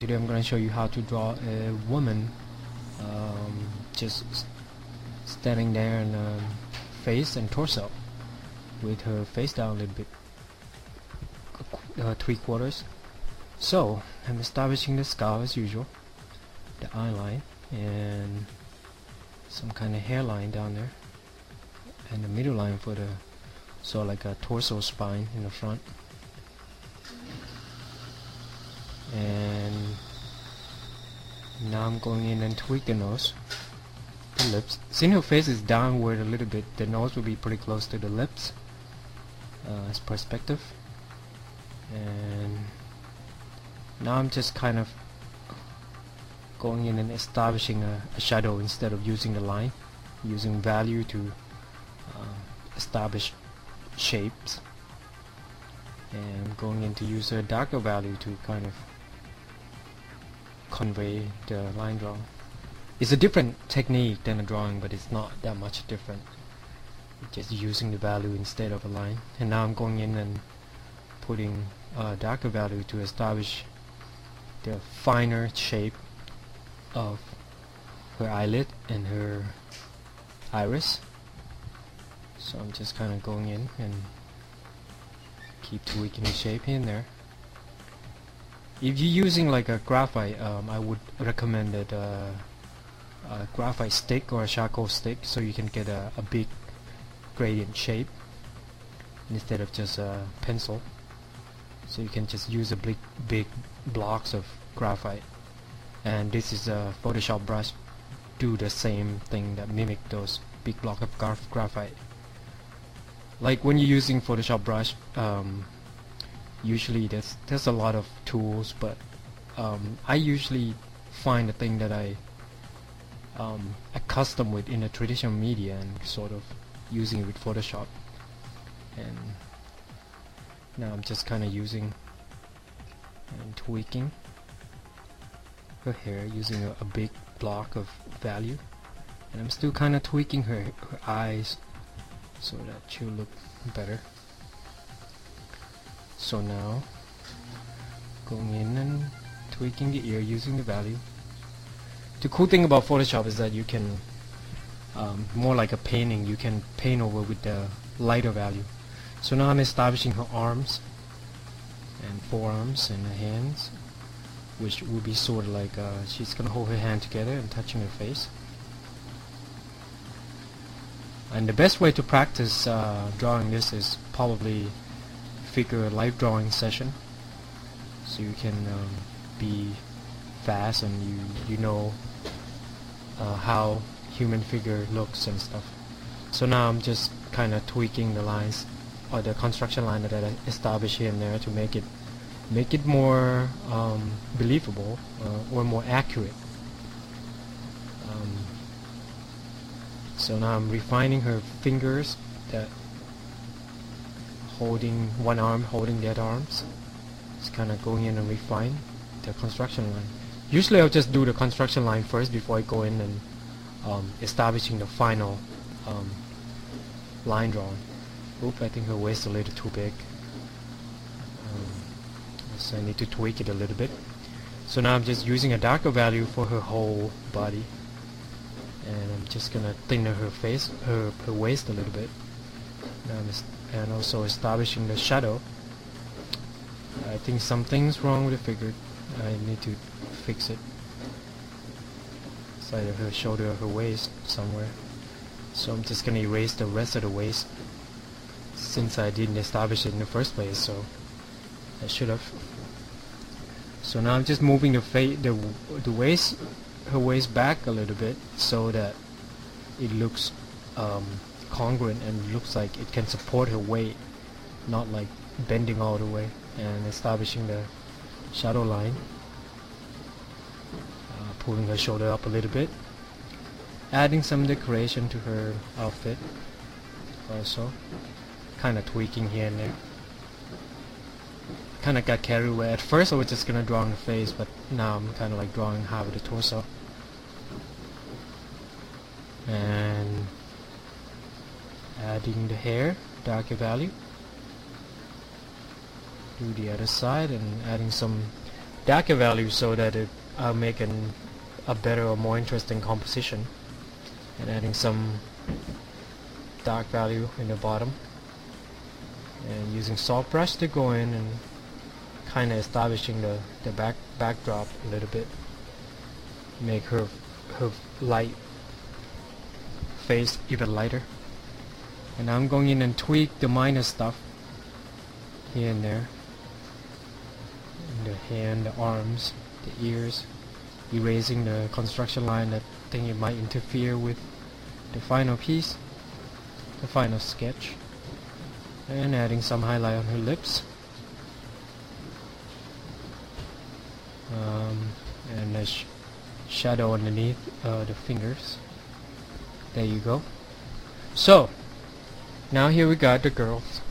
Today I'm going to show you how to draw a woman just standing there in face and torso with her face down a little bit, 3/4. So I'm establishing the skull as usual, the eye line and some kind of hairline down there, and the middle line for the like a torso spine in the front. And now I'm going in and tweak the nose, the lips. Since her face is downward a little bit, the nose will be pretty close to the lips as perspective. And now I'm just kind of going in and establishing a shadow instead of using the line, using value to establish shapes, and I'm going in to use a darker value to kind of convey the line drawing. It's a different technique than a drawing, but it's not that much different. Just using the value instead of a line. And now I'm going in and putting a darker value to establish the finer shape of her eyelid and her iris. So I'm just kind of going in and keep tweaking the shape here and there. If you're using like a graphite, I would recommend that a graphite stick or a charcoal stick, so you can get a big gradient shape instead of just a pencil. So you can just use a big blocks of graphite, and this is a Photoshop brush do the same thing, that mimic those big block of graphite. Like when you're using Photoshop brush, usually there's a lot of tools, but I usually find the thing that I accustomed with in a traditional media and sort of using it with Photoshop. And now I'm just kind of using and tweaking her hair using a big block of value, and I'm still kind of tweaking her eyes so that she'll look better. So now going in and tweaking the ear using the value. The cool thing about Photoshop is that you can more like a painting, you can paint over with the lighter value. So now I'm establishing her arms and forearms and her hands, which will be sort of like she's gonna hold her hand together and touching her face. And the best way to practice drawing this is probably figure live drawing session, so you can be fast and you know how human figure looks and stuff. So now I'm just kind of tweaking the lines or the construction line that I established here and there to make it more believable or more accurate. So now I'm refining her fingers, that holding one arm, holding the other arms. Just kind of going in and refine the construction line. Usually I'll just do the construction line first before I go in and establishing the final line drawing. Oop, I think her waist is a little too big. So I need to tweak it a little bit. So now I'm just using a darker value for her whole body, and I'm just gonna thin her face, her waist a little bit. Now and also establishing the shadow. I think something's wrong with the figure. I need to fix it. Side of her shoulder or her waist somewhere. So I'm just gonna erase the rest of the waist, since I didn't establish it in the first place, so I should have. So now I'm just moving the waist, her waist back a little bit, so that it looks congruent and looks like it can support her weight, not like bending all the way. And establishing the shadow line, pulling her shoulder up a little bit, adding some decoration to her outfit, also kind of tweaking here and there. Kind of got carried away. At first I was just gonna draw on the face, but now I'm kind of like drawing half of the torso. And adding the hair, darker value. Do the other side and adding some darker value so that I'll make a better or more interesting composition, and adding some dark value in the bottom, and using soft brush to go in and kind of establishing the backdrop a little bit, make her light face even lighter. And I'm going in and tweak the minor stuff here and there, in the hand, the arms, the ears, erasing the construction line that think it might interfere with the final piece, the final sketch, and adding some highlight on her lips, and a shadow underneath the fingers. There you go. So now here we got the girls.